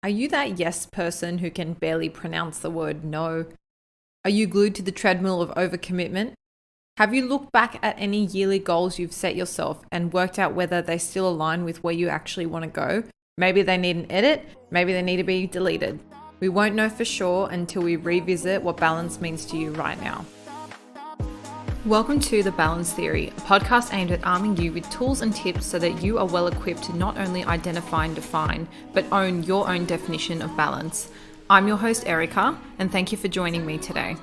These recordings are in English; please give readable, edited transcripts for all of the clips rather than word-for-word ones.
Are you that yes person who can barely pronounce the word no? Are you glued to the treadmill of overcommitment? Have you looked back at any yearly goals you've set yourself and worked out whether they still align with where you actually want to go? Maybe they need an edit, maybe they need to be deleted. We won't know for sure until we revisit what balance means to you right now. Welcome to The Balance Theory, a podcast aimed at arming you with tools and tips so that you are well equipped to not only identify and define, but own your own definition of balance. I'm your host, Erica, and thank you for joining me today.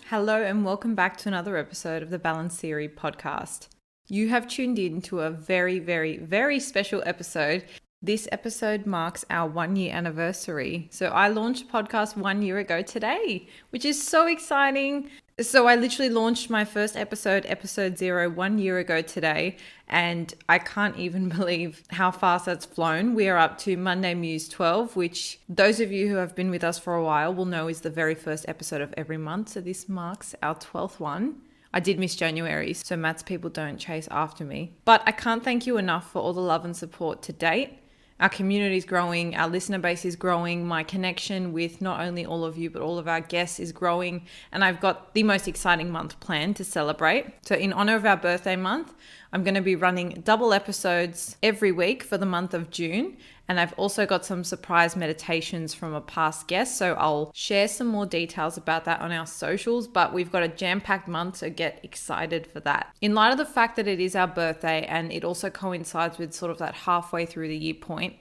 Hello, and welcome back to another episode of the Balance Theory podcast. You have tuned in to a very special episode. This episode marks our 1 year anniversary. So I launched a podcast 1 year ago today, which is so exciting. So I literally launched my first episode 0, 1 year ago today. And I can't even believe how fast that's flown. We are up to Monday Muse 12, which those of you who have been with us for a while will know is the very first episode of every month. So this marks our 12th one. I did miss January, so Matt's people don't chase after me. But I can't thank you enough for all the love and support to date. Our community is growing, our listener base is growing, my connection with not only all of you, but all of our guests is growing, and I've got the most exciting month planned to celebrate. So in honor of our birthday month, I'm going to be running double episodes every week for the month of June. And I've also got some surprise meditations from a past guest. So I'll share some more details about that on our socials, but we've got a jam-packed month, so get excited for that. In light of the fact that it is our birthday and it also coincides with sort of that halfway through the year point,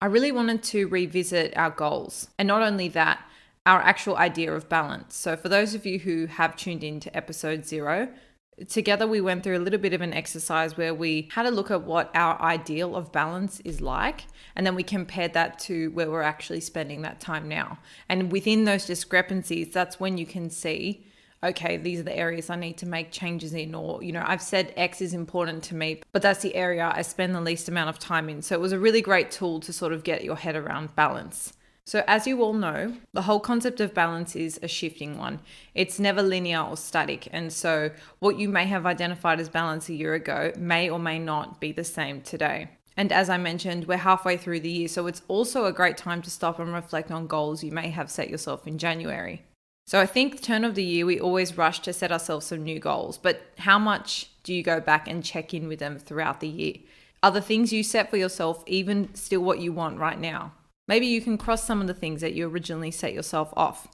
I really wanted to revisit our goals. And not only that, our actual idea of balance. So for those of you who have tuned in to episode 0, together we went through a little bit of an exercise where we had a look at what our ideal of balance is like, and then we compared that to where we're actually spending that time now. And within those discrepancies, that's when you can see, okay, these are the areas I need to make changes in, or, I've said X is important to me, but that's the area I spend the least amount of time in. So it was a really great tool to sort of get your head around balance. So as you all know, the whole concept of balance is a shifting one. It's never linear or static. And so what you may have identified as balance a year ago may or may not be the same today. And as I mentioned, we're halfway through the year. So it's also a great time to stop and reflect on goals you may have set yourself in January. So I think the turn of the year, we always rush to set ourselves some new goals. But how much do you go back and check in with them throughout the year? Are the things you set for yourself even still what you want right now? Maybe you can cross some of the things that you originally set yourself off.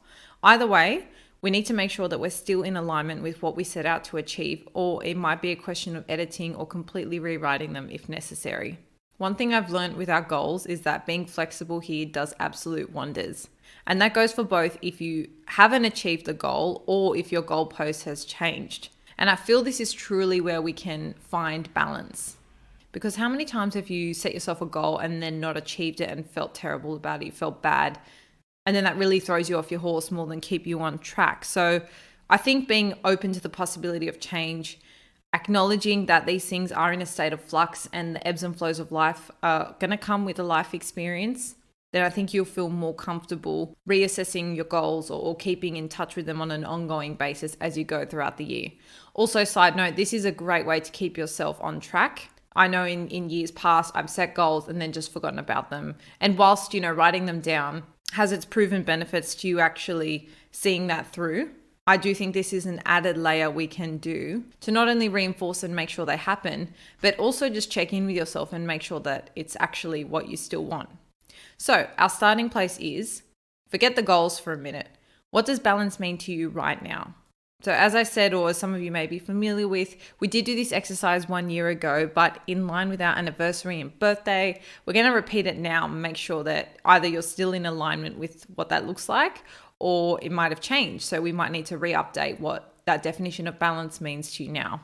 Either way, we need to make sure that we're still in alignment with what we set out to achieve, or it might be a question of editing or completely rewriting them if necessary. One thing I've learned with our goals is that being flexible here does absolute wonders. And that goes for both if you haven't achieved the goal or if your goalpost has changed. And I feel this is truly where we can find balance. Because how many times have you set yourself a goal and then not achieved it and felt terrible about it, you felt bad, and then that really throws you off your horse more than keep you on track? So I think being open to the possibility of change, acknowledging that these things are in a state of flux and the ebbs and flows of life are going to come with a life experience, then I think you'll feel more comfortable reassessing your goals or keeping in touch with them on an ongoing basis as you go throughout the year. Also, side note, this is a great way to keep yourself on track. I know in years past, I've set goals and then just forgotten about them. And whilst, writing them down has its proven benefits to you actually seeing that through, I do think this is an added layer we can do to not only reinforce and make sure they happen, but also just check in with yourself and make sure that it's actually what you still want. So our starting place is, forget the goals for a minute. What does balance mean to you right now? So as I said, or as some of you may be familiar with, we did do this exercise 1 year ago, but in line with our anniversary and birthday, we're going to repeat it now and make sure that either you're still in alignment with what that looks like, or it might have changed. So we might need to re-update what that definition of balance means to you now.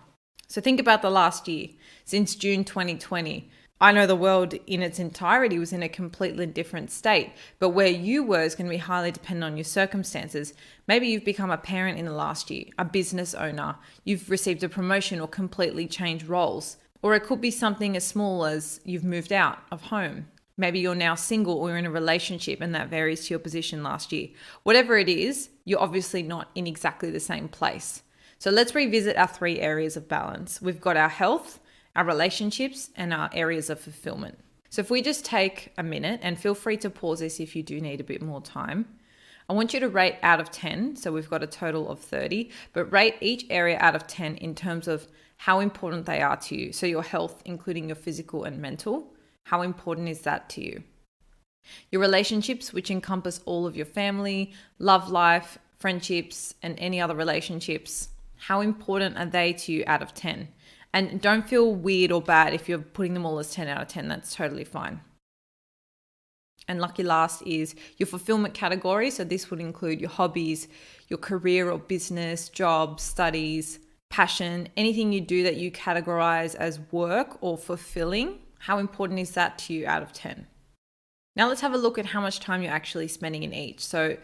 So think about the last year, since June 2020. I know the world in its entirety was in a completely different state, but where you were is going to be highly dependent on your circumstances. Maybe you've become a parent in the last year, a business owner, you've received a promotion or completely changed roles. Or it could be something as small as you've moved out of home. Maybe you're now single or in a relationship and that varies to your position last year. Whatever it is, you're obviously not in exactly the same place. So let's revisit our 3 areas of balance. We've got our health, our relationships, and our areas of fulfillment. So if we just take a minute, and feel free to pause this if you do need a bit more time, I want you to rate out of 10. So we've got a total of 30, but rate each area out of 10 in terms of how important they are to you. So your health, including your physical and mental, how important is that to you? Your relationships, which encompass all of your family, love life, friendships, and any other relationships, how important are they to you out of 10? And don't feel weird or bad if you're putting them all as 10 out of 10. That's totally fine. And lucky last is your fulfillment category. So this would include your hobbies, your career or business, job, studies, passion, anything you do that you categorize as work or fulfilling. How important is that to you out of 10? Now let's have a look at how much time you're actually spending in each. So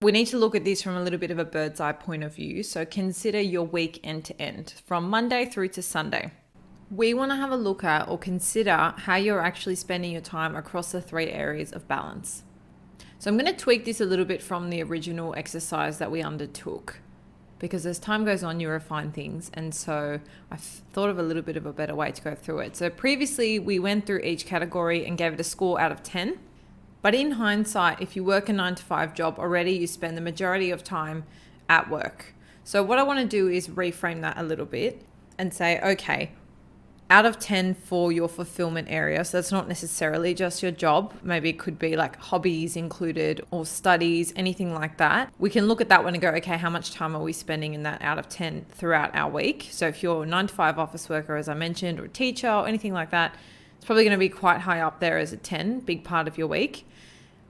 we need to look at this from a little bit of a bird's eye point of view. So consider your week end to end, from Monday through to Sunday. We want to have a look at or consider how you're actually spending your time across the 3 areas of balance. So I'm going to tweak this a little bit from the original exercise that we undertook, because as time goes on, you refine things. And so I've thought of a little bit of a better way to go through it. So previously we went through each category and gave it a score out of 10. But in hindsight, if you work a 9-to-5 job already, you spend the majority of time at work. So what I want to do is reframe that a little bit and say, okay, out of 10 for your fulfillment area. So that's not necessarily just your job. Maybe it could be like hobbies included or studies, anything like that. We can look at that one and go, okay, how much time are we spending in that out of 10 throughout our week? So if you're a 9-to-5 office worker, as I mentioned, or a teacher or anything like that, it's probably going to be quite high up there as a 10, big part of your week.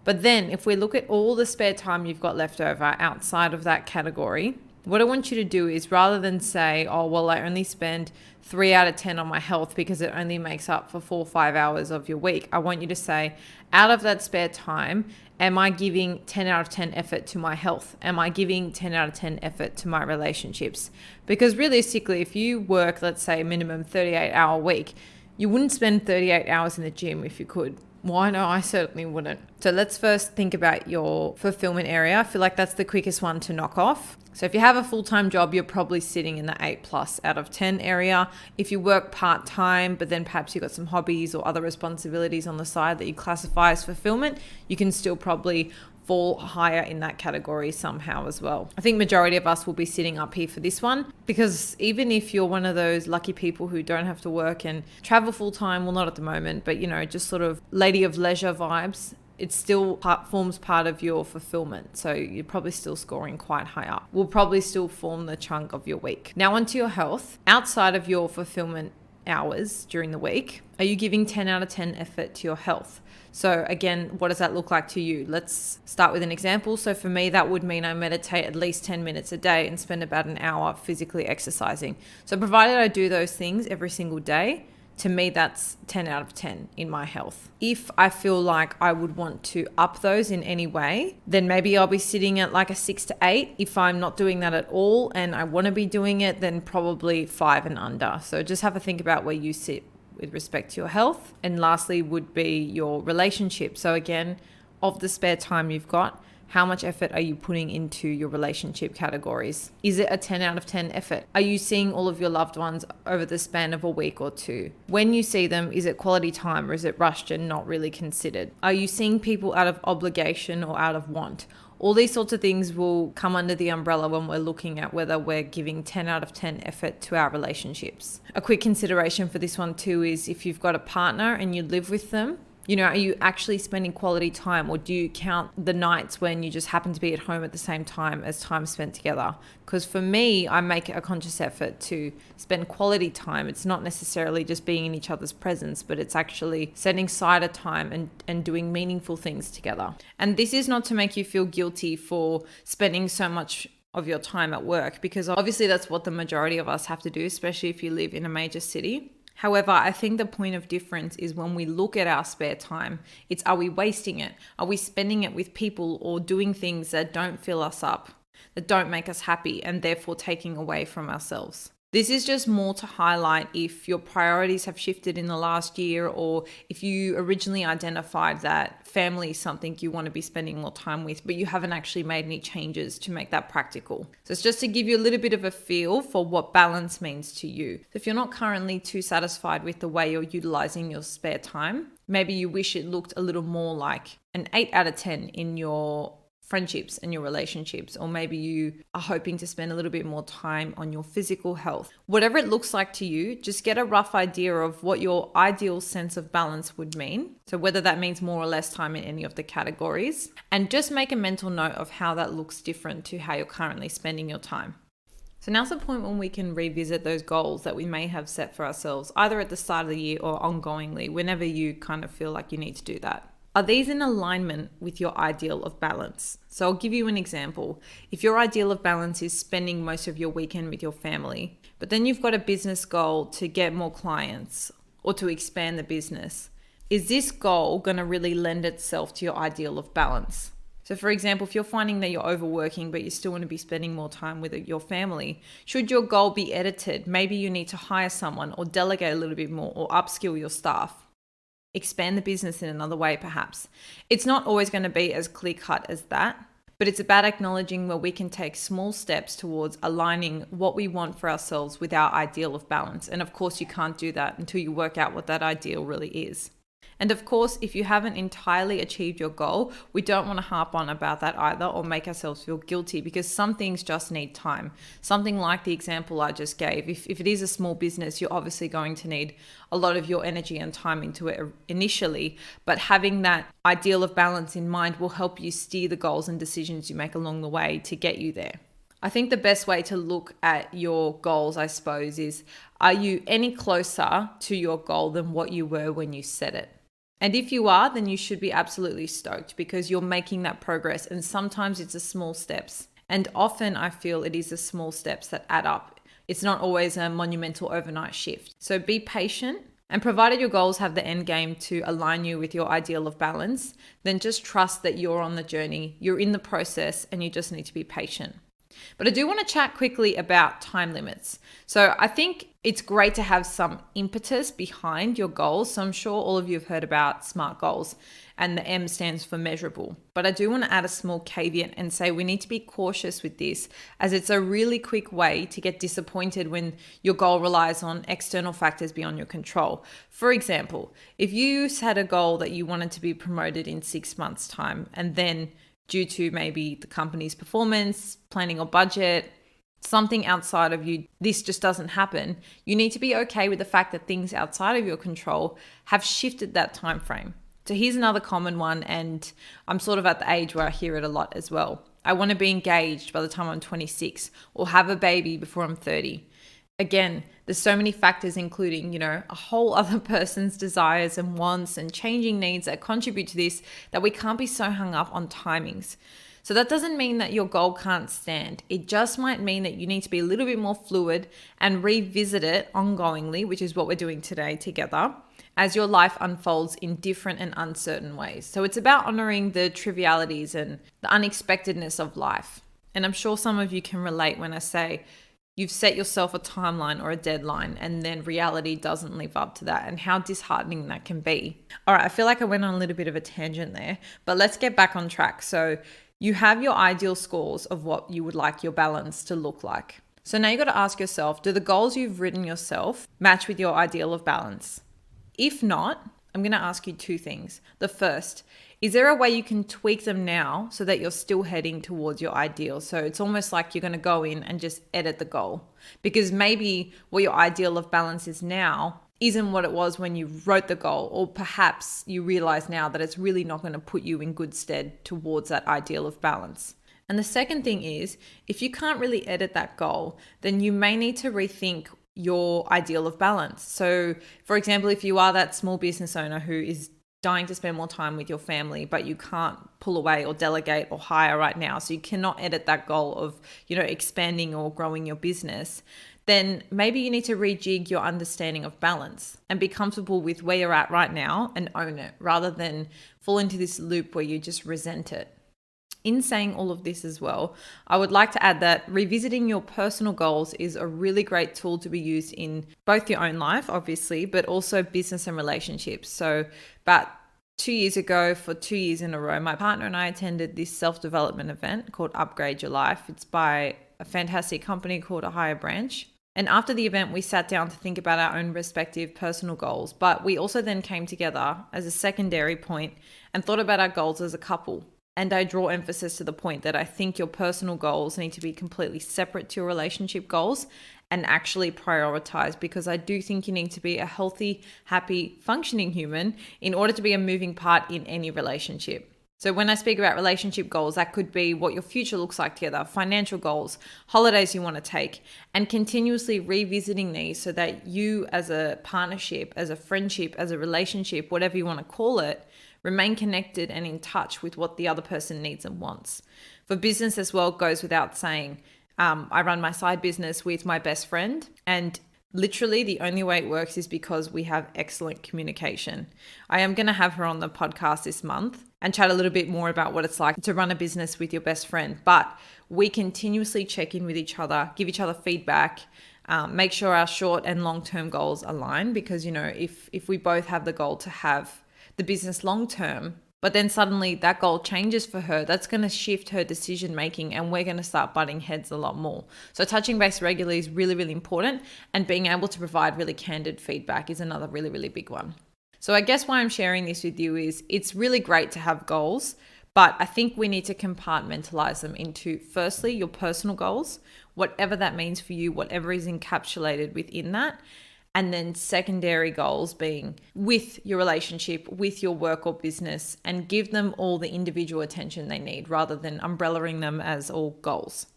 But then if we look at all the spare time you've got left over outside of that category, what I want you to do is, rather than say, oh, well, I only spend 3 out of 10 on my health because it only makes up for 4 or 5 hours of your week, I want you to say, out of that spare time, am I giving 10 out of 10 effort to my health? Am I giving 10 out of 10 effort to my relationships? Because realistically, if you work, let's say, a minimum 38-hour week, you wouldn't spend 38 hours in the gym if you could. Why? No, I certainly wouldn't. So let's first think about your fulfillment area. I feel like that's the quickest one to knock off. So if you have a full-time job, you're probably sitting in the 8+ out of 10 area. If you work part-time, but then perhaps you've got some hobbies or other responsibilities on the side that you classify as fulfillment, you can still probably fall higher in that category somehow as well. I think majority of us will be sitting up here for this one, because even if you're one of those lucky people who don't have to work and travel full time, well, not at the moment, but just sort of lady of leisure vibes, it still forms part of your fulfillment. So you're probably still scoring quite high up. Will probably still form the chunk of your week. Now onto your health. Outside of your fulfillment hours during the week, are you giving 10 out of 10 effort to your health? So again, what does that look like to you? Let's start with an example. So for me, that would mean I meditate at least 10 minutes a day and spend about an hour physically exercising. So provided I do those things every single day, to me, that's 10 out of 10 in my health. If I feel like I would want to up those in any way, then maybe I'll be sitting at like a 6 to 8. If I'm not doing that at all and I want to be doing it, then probably 5 and under. So just have a think about where you sit with respect to your health. And lastly would be your relationship. So again, of the spare time you've got, how much effort are you putting into your relationship categories? Is it a 10 out of 10 effort? Are you seeing all of your loved ones over the span of a week or two? When you see them, is it quality time or is it rushed and not really considered? Are you seeing people out of obligation or out of want? All these sorts of things will come under the umbrella when we're looking at whether we're giving 10 out of 10 effort to our relationships. A quick consideration for this one too is if you've got a partner and you live with them, are you actually spending quality time, or do you count the nights when you just happen to be at home at the same time as time spent together? Because for me, I make a conscious effort to spend quality time. It's not necessarily just being in each other's presence, but it's actually setting aside a time and doing meaningful things together. And this is not to make you feel guilty for spending so much of your time at work, because obviously that's what the majority of us have to do, especially if you live in a major city. However, I think the point of difference is when we look at our spare time, it's, are we wasting it? Are we spending it with people or doing things that don't fill us up, that don't make us happy, and therefore taking away from ourselves? This is just more to highlight if your priorities have shifted in the last year, or if you originally identified that family is something you want to be spending more time with, but you haven't actually made any changes to make that practical. So it's just to give you a little bit of a feel for what balance means to you. So if you're not currently too satisfied with the way you're utilizing your spare time, maybe you wish it looked a little more like an 8 out of 10 in your friendships and your relationships, or maybe you are hoping to spend a little bit more time on your physical health. Whatever it looks like to you, just get a rough idea of what your ideal sense of balance would mean. So whether that means more or less time in any of the categories, and just make a mental note of how that looks different to how you're currently spending your time. So now's the point when we can revisit those goals that we may have set for ourselves, either at the start of the year or ongoingly, whenever you kind of feel like you need to do that. Are these in alignment with your ideal of balance? So I'll give you an example. If your ideal of balance is spending most of your weekend with your family, but then you've got a business goal to get more clients or to expand the business, is this goal going to really lend itself to your ideal of balance? So for example, if you're finding that you're overworking, but you still want to be spending more time with your family, should your goal be edited? Maybe you need to hire someone or delegate a little bit more or upskill your staff. Expand the business in another way, perhaps. It's not always going to be as clear-cut as that, but it's about acknowledging where we can take small steps towards aligning what we want for ourselves with our ideal of balance. And of course, you can't do that until you work out what that ideal really is. And of course, if you haven't entirely achieved your goal, we don't want to harp on about that either or make ourselves feel guilty, because some things just need time. Something like the example I just gave, if it is a small business, you're obviously going to need a lot of your energy and time into it initially, but having that ideal of balance in mind will help you steer the goals and decisions you make along the way to get you there. I think the best way to look at your goals, I suppose, is, are you any closer to your goal than what you were when you set it? And if you are, then you should be absolutely stoked, because you're making that progress. And sometimes it's the small steps. And often I feel it is the small steps that add up. It's not always a monumental overnight shift. So be patient, and provided your goals have the end game to align you with your ideal of balance, then just trust that you're on the journey, you're in the process, and you just need to be patient. But I do want to chat quickly about time limits. So I think it's great to have some impetus behind your goals. So I'm sure all of you have heard about SMART goals, and the M stands for measurable. But I do want to add a small caveat and say we need to be cautious with this, as it's a really quick way to get disappointed when your goal relies on external factors beyond your control. For example, if you had a goal that you wanted to be promoted in 6 months' time, and then due to maybe the company's performance, planning or budget, something outside of you, this just doesn't happen, you need to be okay with the fact that things outside of your control have shifted that time frame. So here's another common one, and I'm sort of at the age where I hear it a lot as well. I want to be engaged by the time I'm 26, or have a baby before I'm 30. Again, there's so many factors, including, a whole other person's desires and wants and changing needs that contribute to this, that we can't be so hung up on timings. So that doesn't mean that your goal can't stand. It just might mean that you need to be a little bit more fluid and revisit it ongoingly, which is what we're doing today together, as your life unfolds in different and uncertain ways. So it's about honoring the trivialities and the unexpectedness of life. And I'm sure some of you can relate when I say, you've set yourself a timeline or a deadline, and then reality doesn't live up to that, and how disheartening that can be. All right, I feel like I went on a little bit of a tangent there, but let's get back on track. So you have your ideal scores of what you would like your balance to look like. So now you got to ask yourself, do the goals you've written yourself match with your ideal of balance? If not, I'm going to ask you two things. The first, is there a way you can tweak them now so that you're still heading towards your ideal? So it's almost like you're going to go in and just edit the goal, because maybe what your ideal of balance is now isn't what it was when you wrote the goal, or perhaps you realize now that it's really not going to put you in good stead towards that ideal of balance. And the second thing is, if you can't really edit that goal, then you may need to rethink your ideal of balance. So for example, if you are that small business owner who is dying to spend more time with your family, but you can't pull away or delegate or hire right now, so you cannot edit that goal of, expanding or growing your business, then maybe you need to rejig your understanding of balance and be comfortable with where you're at right now and own it, rather than fall into this loop where you just resent it. In saying all of this as well, I would like to add that revisiting your personal goals is a really great tool to be used in both your own life, obviously, but also business and relationships. So about 2 years ago, for 2 years in a row, my partner and I attended this self-development event called Upgrade Your Life. It's by a fantastic company called A Higher Branch. And after the event, we sat down to think about our own respective personal goals. But we also then came together as a secondary point and thought about our goals as a couple. And I draw emphasis to the point that I think your personal goals need to be completely separate to your relationship goals and actually prioritize, because I do think you need to be a healthy, happy, functioning human in order to be a moving part in any relationship. So when I speak about relationship goals, that could be what your future looks like together, financial goals, holidays you want to take, and continuously revisiting these so that you as a partnership, as a friendship, as a relationship, whatever you want to call it, remain connected and in touch with what the other person needs and wants. For business as well, it goes without saying. I run my side business with my best friend, and literally the only way it works is because we have excellent communication. I am going to have her on the podcast this month and chat a little bit more about what it's like to run a business with your best friend. But we continuously check in with each other, give each other feedback, make sure our short and long-term goals align, because, if we both have the goal to have the business long-term, but then suddenly that goal changes for her, that's going to shift her decision making, and we're going to start butting heads a lot more. So touching base regularly is really, really important, and being able to provide really candid feedback is another really, really big one. So I guess why I'm sharing this with you is it's really great to have goals, but I think we need to compartmentalize them into, firstly, your personal goals, whatever that means for you, whatever is encapsulated within that. And then secondary goals being with your relationship, with your work or business, and give them all the individual attention they need rather than umbrellaing them as all goals.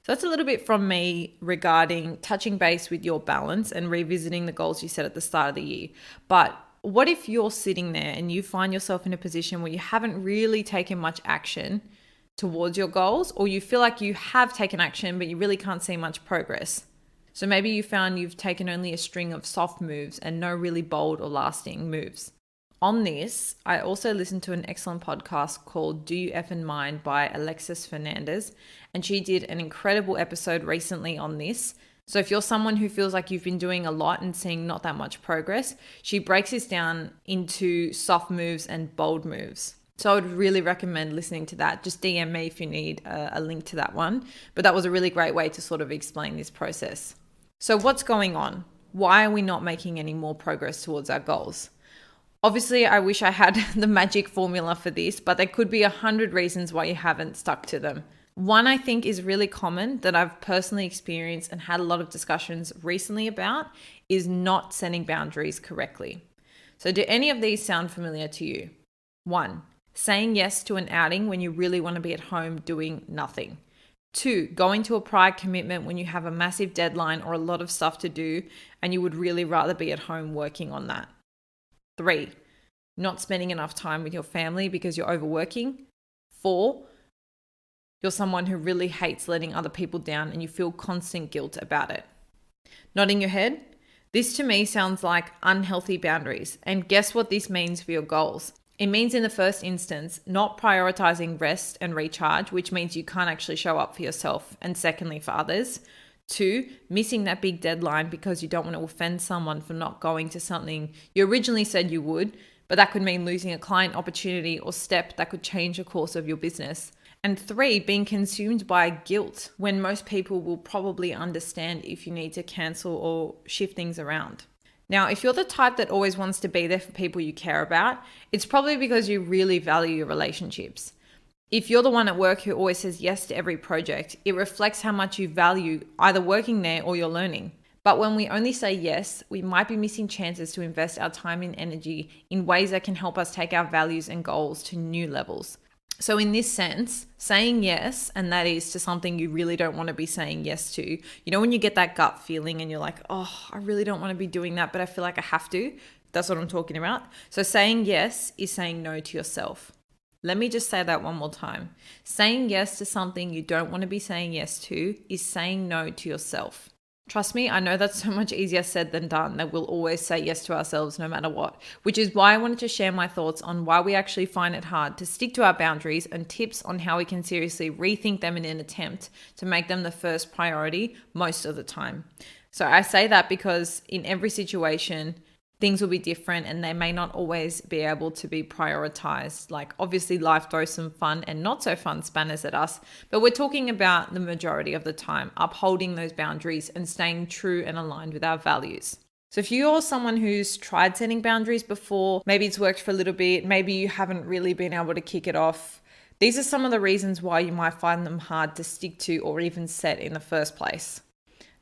So that's a little bit from me regarding touching base with your balance and revisiting the goals you set at the start of the year. But what if you're sitting there and you find yourself in a position where you haven't really taken much action towards your goals, or you feel like you have taken action but you really can't see much progress? So maybe you found you've taken only a string of soft moves and no really bold or lasting moves. On this, I also listened to an excellent podcast called Do You Effin' Mind by Alexis Fernandez, and she did an incredible episode recently on this. So if you're someone who feels like you've been doing a lot and seeing not that much progress, she breaks this down into soft moves and bold moves. So I would really recommend listening to that. Just DM me if you need a link to that one. But that was a really great way to sort of explain this process. So what's going on? Why are we not making any more progress towards our goals? Obviously, I wish I had the magic formula for this, but there could be 100 reasons why you haven't stuck to them. One I think is really common that I've personally experienced and had a lot of discussions recently about is not setting boundaries correctly. So do any of these sound familiar to you? 1, saying yes to an outing when you really want to be at home doing nothing. 2, going to a prior commitment when you have a massive deadline or a lot of stuff to do and you would really rather be at home working on that. 3, not spending enough time with your family because you're overworking. 4, you're someone who really hates letting other people down and you feel constant guilt about it. Nodding your head? This to me sounds like unhealthy boundaries. And guess what this means for your goals? It means in the first instance, not prioritizing rest and recharge, which means you can't actually show up for yourself, and secondly for others. 2, missing that big deadline because you don't want to offend someone for not going to something you originally said you would, but that could mean losing a client opportunity or step that could change the course of your business. And 3, being consumed by guilt when most people will probably understand if you need to cancel or shift things around. Now, if you're the type that always wants to be there for people you care about, it's probably because you really value your relationships. If you're the one at work who always says yes to every project, it reflects how much you value either working there or your learning. But when we only say yes, we might be missing chances to invest our time and energy in ways that can help us take our values and goals to new levels. So in this sense, saying yes, and that is to something you really don't want to be saying yes to, when you get that gut feeling and you're like, oh, I really don't want to be doing that, but I feel like I have to. That's what I'm talking about. So saying yes is saying no to yourself. Let me just say that one more time. Saying yes to something you don't want to be saying yes to is saying no to yourself. Trust me, I know that's so much easier said than done, that we'll always say yes to ourselves no matter what, which is why I wanted to share my thoughts on why we actually find it hard to stick to our boundaries and tips on how we can seriously rethink them in an attempt to make them the first priority most of the time. So I say that because in every situation, things will be different and they may not always be able to be prioritized. Like obviously life throws some fun and not so fun spanners at us, but we're talking about the majority of the time, upholding those boundaries and staying true and aligned with our values. So if you're someone who's tried setting boundaries before, maybe it's worked for a little bit, maybe you haven't really been able to kick it off, these are some of the reasons why you might find them hard to stick to or even set in the first place.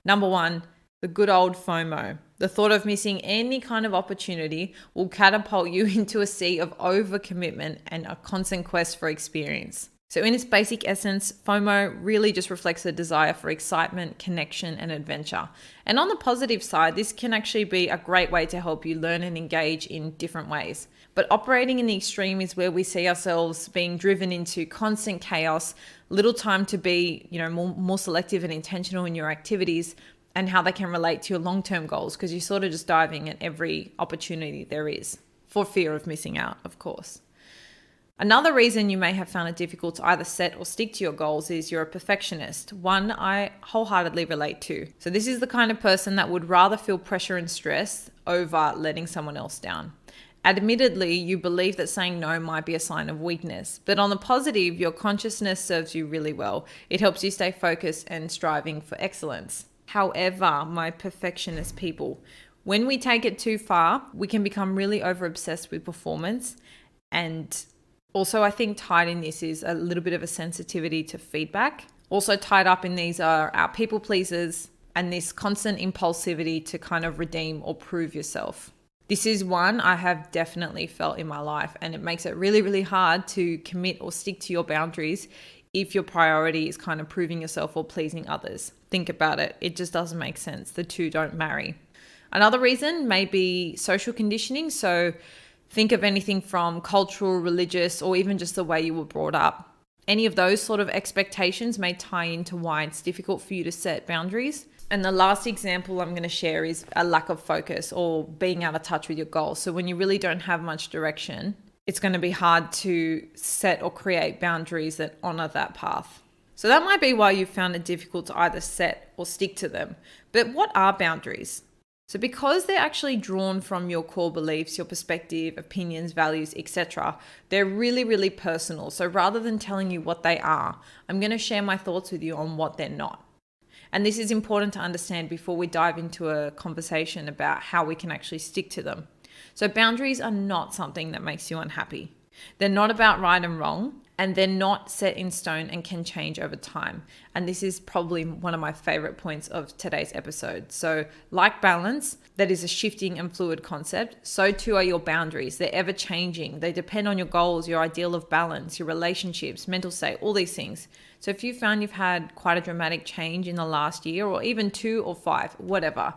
Number one, the good old FOMO. The thought of missing any kind of opportunity will catapult you into a sea of overcommitment and a constant quest for experience. So in its basic essence, FOMO really just reflects a desire for excitement, connection, and adventure. And on the positive side, this can actually be a great way to help you learn and engage in different ways. But operating in the extreme is where we see ourselves being driven into constant chaos, little time to be, more selective and intentional in your activities, and how they can relate to your long-term goals, because you're sort of just diving at every opportunity there is for fear of missing out, of course. Another reason you may have found it difficult to either set or stick to your goals is you're a perfectionist, one I wholeheartedly relate to. So this is the kind of person that would rather feel pressure and stress over letting someone else down. Admittedly, you believe that saying no might be a sign of weakness, but on the positive, your consciousness serves you really well. It helps you stay focused and striving for excellence. However, my perfectionist people, when we take it too far, we can become really over-obsessed with performance. And also, I think tied in this is a little bit of a sensitivity to feedback. Also tied up in these are our people pleasers and this constant impulsivity to kind of redeem or prove yourself. This is one I have definitely felt in my life, and it makes it really, really hard to commit or stick to your boundaries if your priority is kind of proving yourself or pleasing others. Think about it. It just doesn't make sense. The two don't marry. Another reason may be social conditioning. So think of anything from cultural, religious, or even just the way you were brought up. Any of those sort of expectations may tie into why it's difficult for you to set boundaries. And the last example I'm going to share is a lack of focus or being out of touch with your goals. So when you really don't have much direction, it's going to be hard to set or create boundaries that honor that path. So that might be why you found it difficult to either set or stick to them. But what are boundaries? So because they're actually drawn from your core beliefs, your perspective, opinions, values, etc., they're really, really personal. So rather than telling you what they are, I'm going to share my thoughts with you on what they're not. And this is important to understand before we dive into a conversation about how we can actually stick to them. So boundaries are not something that makes you unhappy. They're not about right and wrong, and they're not set in stone and can change over time. And this is probably one of my favorite points of today's episode. So like balance, that is a shifting and fluid concept, so too are your boundaries. They're ever changing. They depend on your goals, your ideal of balance, your relationships, mental state, all these things. So if you found you've had quite a dramatic change in the last year, or even 2 or 5, whatever,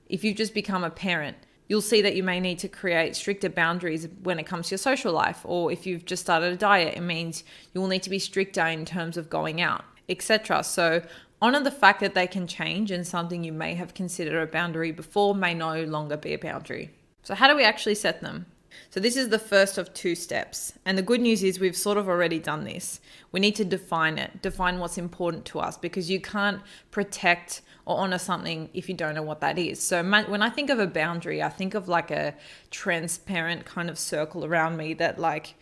if you've just become a parent, you'll see that you may need to create stricter boundaries when it comes to your social life. Or if you've just started a diet, it means you will need to be stricter in terms of going out, etc. So honor the fact that they can change, and something you may have considered a boundary before may no longer be a boundary. So how do we actually set them? So this is the first of 2 steps. And the good news is we've sort of already done this. We need to define what's important to us, because you can't protect or honor something if you don't know what that is. So when I think of a boundary, I think of like a transparent kind of circle around me that, like,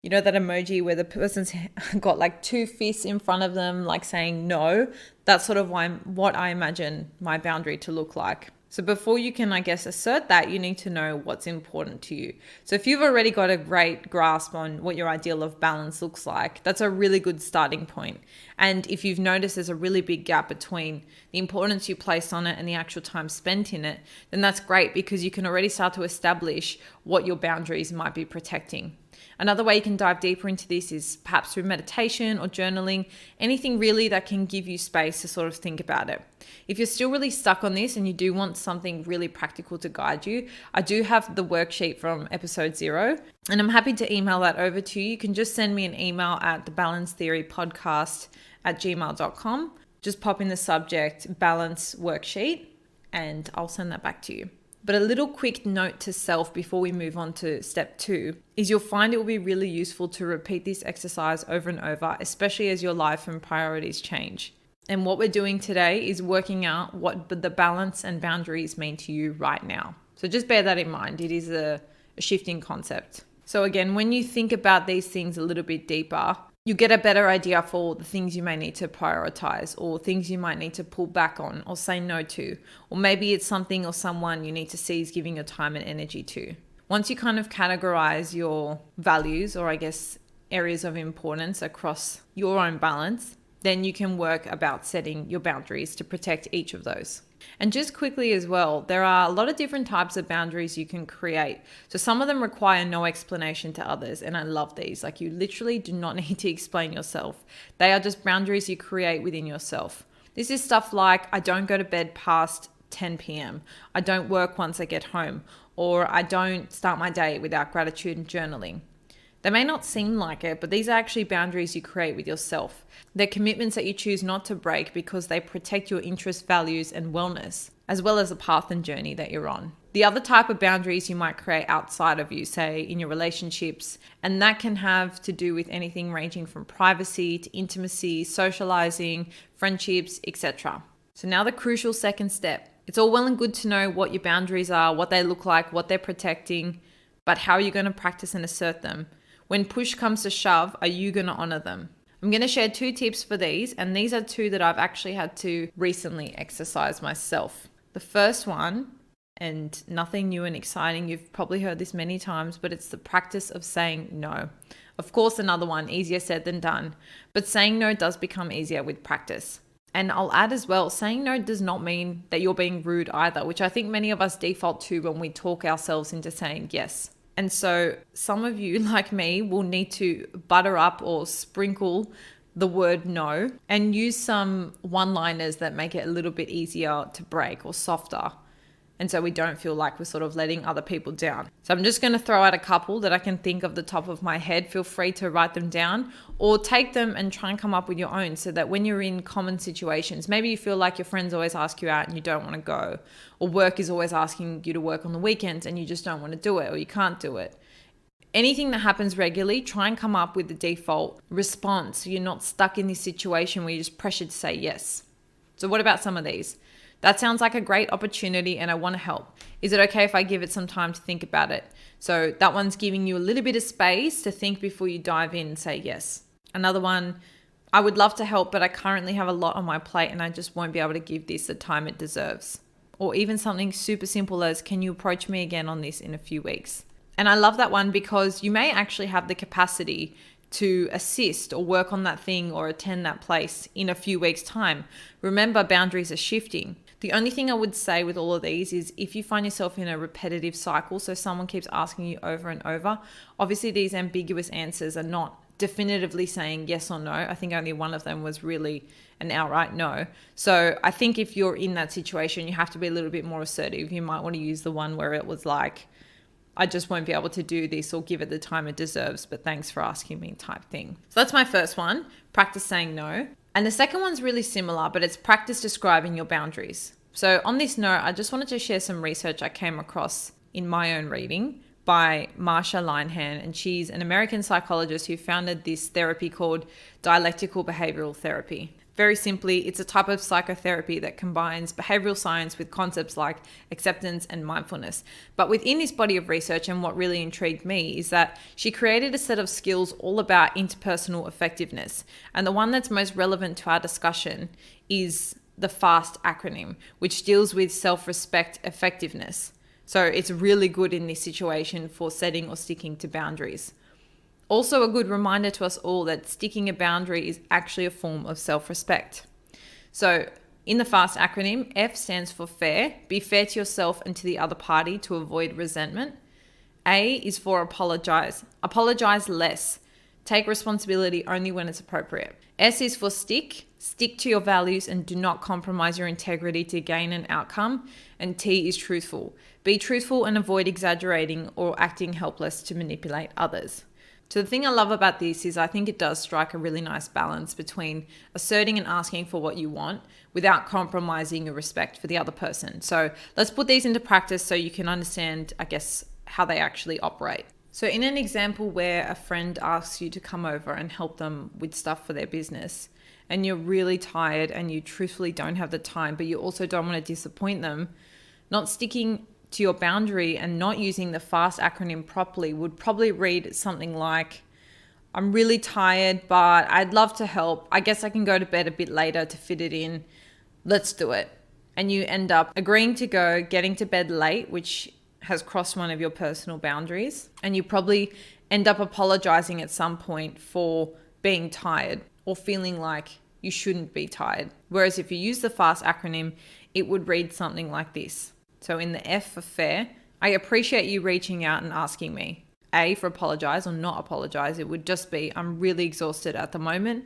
you know, that emoji where the person's got like 2 fists in front of them, like saying no. That's sort of what I imagine my boundary to look like. So before you can, I guess, assert that, you need to know what's important to you. So if you've already got a great grasp on what your ideal of balance looks like, that's a really good starting point. And if you've noticed there's a really big gap between the importance you place on it and the actual time spent in it, then that's great, because you can already start to establish what your boundaries might be protecting. Another way you can dive deeper into this is perhaps through meditation or journaling, anything really that can give you space to sort of think about it. If you're still really stuck on this and you do want something really practical to guide you, I do have the worksheet from episode 0, and I'm happy to email that over to you. You can just send me an email at thebalancetheorypodcast@gmail.com. just pop in the subject balance worksheet and I'll send that back to you. But a little quick note to self before we move on to step 2 is you'll find it will be really useful to repeat this exercise over and over, especially as your life and priorities change. And what we're doing today is working out what the balance and boundaries mean to you right now. So just bear that in mind. It is a shifting concept. So again, when you think about these things a little bit deeper, you get a better idea for the things you may need to prioritize or things you might need to pull back on or say no to. Or maybe it's something or someone you need to cease giving your time and energy to. Once you kind of categorize your values, or I guess areas of importance across your own balance, then you can work about setting your boundaries to protect each of those. And just quickly as well, there are a lot of different types of boundaries you can create. So some of them require no explanation to others, and I love these. Like, you literally do not need to explain yourself. They are just boundaries you create within yourself. This is stuff like, I don't go to bed past 10 p.m. I don't work once I get home, or I don't start my day without gratitude and journaling. They may not seem like it, but these are actually boundaries you create with yourself. They're commitments that you choose not to break because they protect your interests, values, and wellness, as well as the path and journey that you're on. The other type of boundaries you might create outside of you, say in your relationships, and that can have to do with anything ranging from privacy to intimacy, socializing, friendships, etc. So now the crucial second step. It's all well and good to know what your boundaries are, what they look like, what they're protecting, but how are you going to practice and assert them? When push comes to shove, are you going to honor them? I'm going to share 2 tips for these, and these are 2 that I've actually had to recently exercise myself. The first one, and nothing new and exciting, you've probably heard this many times, but it's the practice of saying no. Of course, another one, easier said than done, but saying no does become easier with practice. And I'll add as well, saying no does not mean that you're being rude either, which I think many of us default to when we talk ourselves into saying yes. And so some of you, like me, will need to butter up or sprinkle the word no and use some one-liners that make it a little bit easier to break or softer. And so we don't feel like we're sort of letting other people down. So I'm just going to throw out a couple that I can think of the top of my head. Feel free to write them down or take them and try and come up with your own, so that when you're in common situations, maybe you feel like your friends always ask you out and you don't want to go, or work is always asking you to work on the weekends and you just don't want to do it, or you can't do it. Anything that happens regularly, try and come up with the default response so you're not stuck in this situation where you're just pressured to say yes. So what about some of these? That sounds like a great opportunity and I want to help. Is it okay if I give it some time to think about it? So that one's giving you a little bit of space to think before you dive in and say yes. Another one, I would love to help, but I currently have a lot on my plate and I just won't be able to give this the time it deserves. Or even something super simple as, can you approach me again on this in a few weeks? And I love that one because you may actually have the capacity to assist or work on that thing or attend that place in a few weeks' time. Remember, boundaries are shifting. The only thing I would say with all of these is if you find yourself in a repetitive cycle, so someone keeps asking you over and over, obviously these ambiguous answers are not definitively saying yes or no. I think only one of them was really an outright no. So I think if you're in that situation, you have to be a little bit more assertive. You might want to use the one where it was like, I just won't be able to do this or give it the time it deserves, but thanks for asking me type thing. So that's my first one, practice saying no. And the second one's really similar, but it's practice describing your boundaries. So on this note, I just wanted to share some research I came across in my own reading by Marsha Linehan, and she's an American psychologist who founded this therapy called dialectical behavioral therapy. Very simply, it's a type of psychotherapy that combines behavioral science with concepts like acceptance and mindfulness. But within this body of research, and what really intrigued me, is that she created a set of skills all about interpersonal effectiveness. And the one that's most relevant to our discussion is the FAST acronym, which deals with self-respect effectiveness. So it's really good in this situation for setting or sticking to boundaries. Also a good reminder to us all that sticking a boundary is actually a form of self-respect. So in the FAST acronym, F stands for fair. Be fair to yourself and to the other party to avoid resentment. A is for apologize. Apologize less. Take responsibility only when it's appropriate. S is for stick. Stick to your values and do not compromise your integrity to gain an outcome. And T is truthful. Be truthful and avoid exaggerating or acting helpless to manipulate others. So the thing I love about this is I think it does strike a really nice balance between asserting and asking for what you want without compromising your respect for the other person. So let's put these into practice so you can understand, I guess, how they actually operate. So in an example where a friend asks you to come over and help them with stuff for their business, and you're really tired and you truthfully don't have the time, but you also don't want to disappoint them, not sticking to your boundary and not using the FAST acronym properly would probably read something like, I'm really tired, but I'd love to help. I guess I can go to bed a bit later to fit it in. Let's do it. And you end up agreeing to go, getting to bed late, which has crossed one of your personal boundaries. And you probably end up apologizing at some point for being tired or feeling like you shouldn't be tired. Whereas if you use the FAST acronym, it would read something like this. So in the F for fair, I appreciate you reaching out and asking me. A for apologize or not apologize, it would just be, I'm really exhausted at the moment.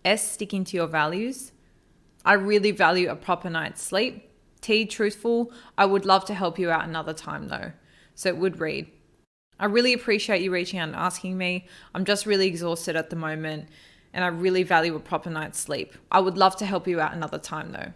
S, sticking to your values. I really value a proper night's sleep. T, truthful. I would love to help you out another time though. So it would read, I really appreciate you reaching out and asking me. I'm just really exhausted at the moment and I really value a proper night's sleep. I would love to help you out another time though.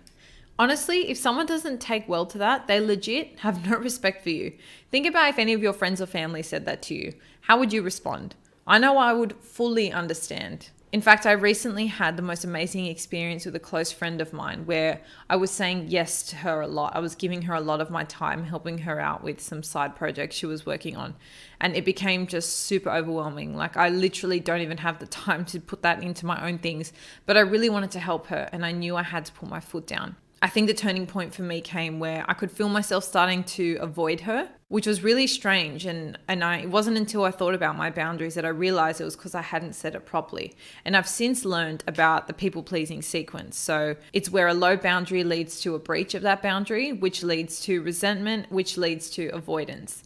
Honestly, if someone doesn't take well to that, they legit have no respect for you. Think about if any of your friends or family said that to you. How would you respond? I know I would fully understand. In fact, I recently had the most amazing experience with a close friend of mine where I was saying yes to her a lot. I was giving her a lot of my time, helping her out with some side projects she was working on. And it became just super overwhelming. Like I literally don't even have the time to put that into my own things, but I really wanted to help her and I knew I had to put my foot down. I think the turning point for me came where I could feel myself starting to avoid her, which was really strange. It wasn't until I thought about my boundaries that I realized it was because I hadn't said it properly. And I've since learned about the people-pleasing sequence. So it's where a low boundary leads to a breach of that boundary, which leads to resentment, which leads to avoidance.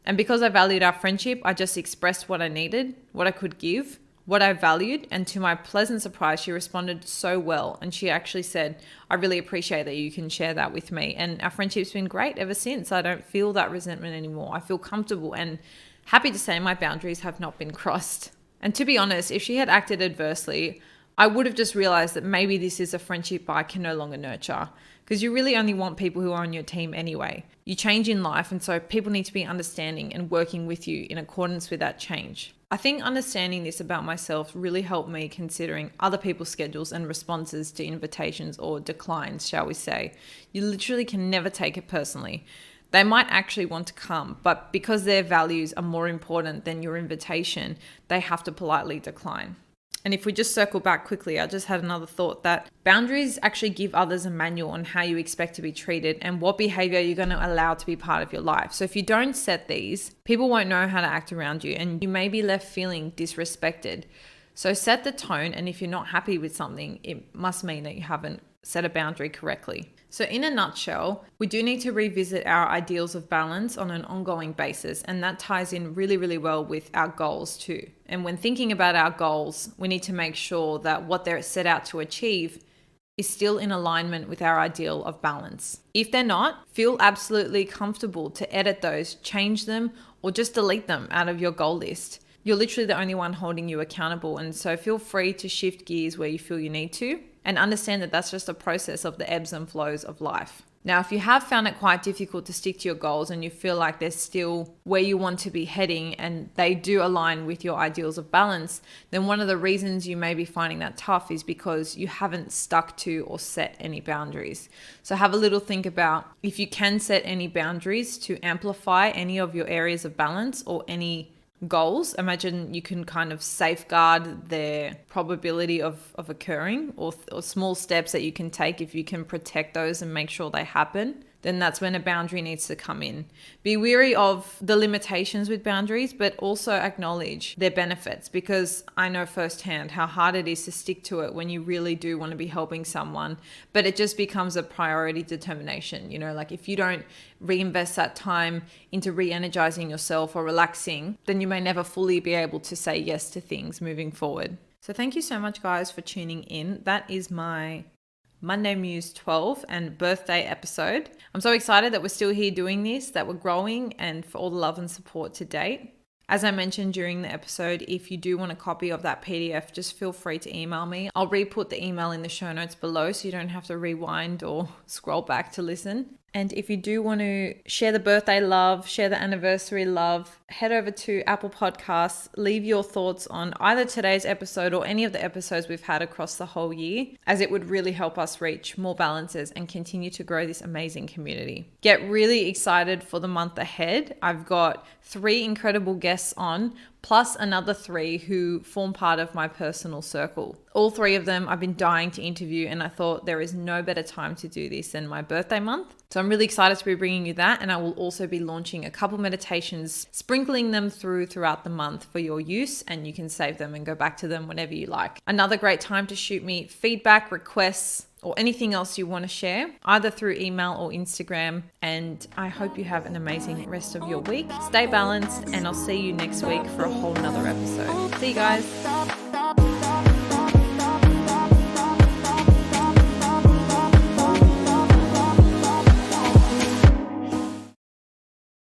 And because I valued our friendship, I just expressed what I needed, what I could give, what I valued, and to my pleasant surprise, she responded so well. And she actually said, I really appreciate that you can share that with me. And our friendship's been great ever since. I don't feel that resentment anymore. I feel comfortable and happy to say my boundaries have not been crossed. And to be honest, if she had acted adversely, I would have just realized that maybe this is a friendship I can no longer nurture, because you really only want people who are on your team anyway. You change in life, and so people need to be understanding and working with you in accordance with that change. I think understanding this about myself really helped me considering other people's schedules and responses to invitations or declines, shall we say. You literally can never take it personally. They might actually want to come, but because their values are more important than your invitation, they have to politely decline. And if we just circle back quickly, I just had another thought that boundaries actually give others a manual on how you expect to be treated and what behavior you're going to allow to be part of your life. So if you don't set these, people won't know how to act around you and you may be left feeling disrespected. So set the tone, and if you're not happy with something, it must mean that you haven't set a boundary correctly. So in a nutshell, we do need to revisit our ideals of balance on an ongoing basis, and that ties in really, really well with our goals too. And when thinking about our goals, we need to make sure that what they're set out to achieve is still in alignment with our ideal of balance. If they're not, feel absolutely comfortable to edit those, change them, or just delete them out of your goal list. You're literally the only one holding you accountable, and so feel free to shift gears where you feel you need to, and understand that that's just a process of the ebbs and flows of life. Now, if you have found it quite difficult to stick to your goals and you feel like they're still where you want to be heading and they do align with your ideals of balance, then one of the reasons you may be finding that tough is because you haven't stuck to or set any boundaries. So have a little think about if you can set any boundaries to amplify any of your areas of balance or any goals. Imagine you can kind of safeguard their probability of occurring, or small steps that you can take. If you can protect those and make sure they happen, then that's when a boundary needs to come in. Be wary of the limitations with boundaries, but also acknowledge their benefits, because I know firsthand how hard it is to stick to it when you really do want to be helping someone, but it just becomes a priority determination. You know, like if you don't reinvest that time into re-energizing yourself or relaxing, then you may never fully be able to say yes to things moving forward. So thank you so much, guys, for tuning in. That is my Monday Muse 12 and birthday episode. I'm so excited that we're still here doing this, that we're growing, and for all the love and support to date. As I mentioned during the episode, if you do want a copy of that PDF, just feel free to email me. I'll re-put the email in the show notes below so you don't have to rewind or scroll back to listen. And if you do want to share the birthday love, share the anniversary love, head over to Apple Podcasts, leave your thoughts on either today's episode or any of the episodes we've had across the whole year, as it would really help us reach more balances and continue to grow this amazing community. Get really excited for the month ahead. I've got 3 incredible guests on, plus another 3 who form part of my personal circle. All 3 of them I've been dying to interview, and I thought there is no better time to do this than my birthday month. So I'm really excited to be bringing you that, and I will also be launching a couple meditations, sprinkling them throughout the month for your use, and you can save them and go back to them whenever you like. Another great time to shoot me feedback, requests, or anything else you want to share, either through email or Instagram. And I hope you have an amazing rest of your week. Stay balanced, and I'll see you next week for a whole nother episode. See you guys.